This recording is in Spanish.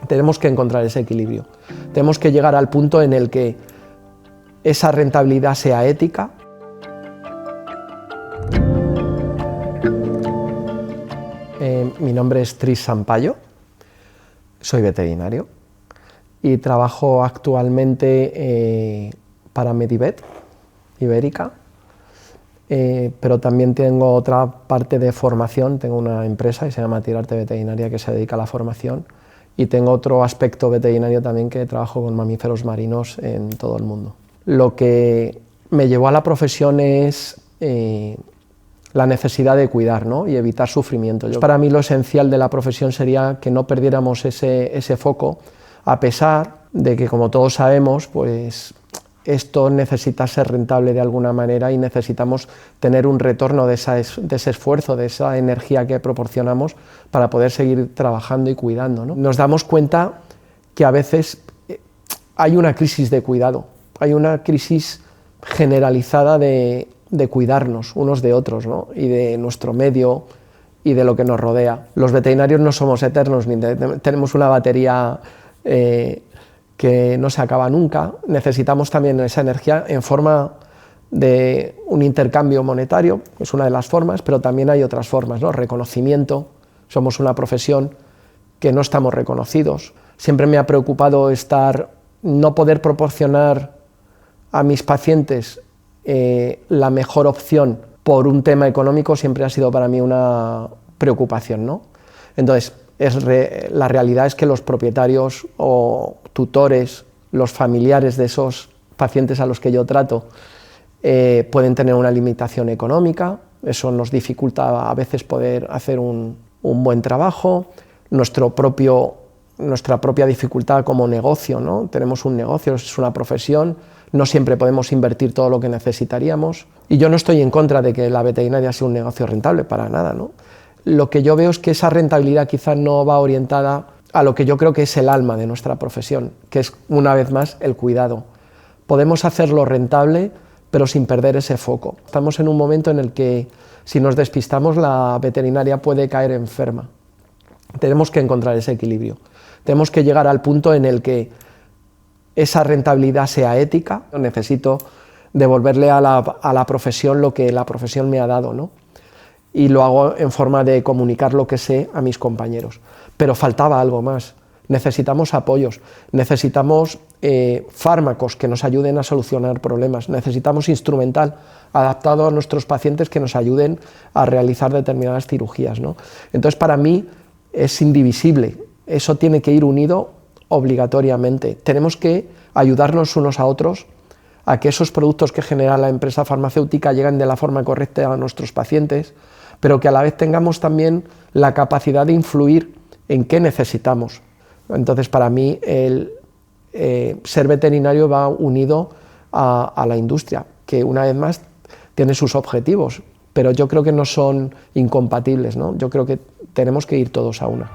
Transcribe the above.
Tenemos que encontrar ese equilibrio. Tenemos que llegar al punto en el que esa rentabilidad sea ética. Mi nombre es Tris Sampayo, soy veterinario y trabajo actualmente para Medivet Ibérica, pero también tengo otra parte de formación. Tengo una empresa que se llama Tirarte Veterinaria, que se dedica a la formación, y tengo otro aspecto veterinario también, que trabajo con mamíferos marinos en todo el mundo. Lo que me llevó a la profesión es la necesidad de cuidar, ¿no?, y evitar sufrimiento. Para mí lo esencial de la profesión sería que no perdiéramos ese foco, a pesar de que, como todos sabemos, pues esto necesita ser rentable de alguna manera y necesitamos tener un retorno de ese esfuerzo, de esa energía que proporcionamos para poder seguir trabajando y cuidando, ¿no? Nos damos cuenta que a veces hay una crisis de cuidado, hay una crisis generalizada de cuidarnos unos de otros, ¿no?, y de nuestro medio y de lo que nos rodea. Los veterinarios no somos eternos, ni tenemos una batería que no se acaba nunca. Necesitamos también esa energía en forma de un intercambio monetario, es una de las formas, pero también hay otras formas, ¿no? Reconocimiento. Somos una profesión que no estamos reconocidos. Siempre me ha preocupado no poder proporcionar a mis pacientes la mejor opción por un tema económico. Siempre ha sido para mí una preocupación, ¿no? Entonces, la realidad es que los propietarios o tutores, los familiares de esos pacientes a los que yo trato, pueden tener una limitación económica. Eso nos dificulta a veces poder hacer un buen trabajo. Nuestra propia dificultad como negocio, ¿no? Tenemos un negocio, es una profesión, no siempre podemos invertir todo lo que necesitaríamos. Y yo no estoy en contra de que la veterinaria sea un negocio rentable, para nada, ¿no? Lo que yo veo es que esa rentabilidad quizás no va orientada a lo que yo creo que es el alma de nuestra profesión, que es, una vez más, el cuidado. Podemos hacerlo rentable, pero sin perder ese foco. Estamos en un momento en el que, si nos despistamos, la veterinaria puede caer enferma. Tenemos que encontrar ese equilibrio. Tenemos que llegar al punto en el que esa rentabilidad sea ética. Necesito devolverle a la profesión lo que la profesión me ha dado, ¿no? Y lo hago en forma de comunicar lo que sé a mis compañeros. Pero faltaba algo más. Necesitamos apoyos, necesitamos fármacos que nos ayuden a solucionar problemas, necesitamos instrumental adaptado a nuestros pacientes que nos ayuden a realizar determinadas cirugías, ¿no? Entonces, para mí es indivisible. Eso tiene que ir unido obligatoriamente. Tenemos que ayudarnos unos a otros a que esos productos que genera la empresa farmacéutica lleguen de la forma correcta a nuestros pacientes, pero que a la vez tengamos también la capacidad de influir en qué necesitamos. Entonces, para mí, el ser veterinario va unido a la industria, que una vez más tiene sus objetivos, pero yo creo que no son incompatibles, ¿no? Yo creo que tenemos que ir todos a una.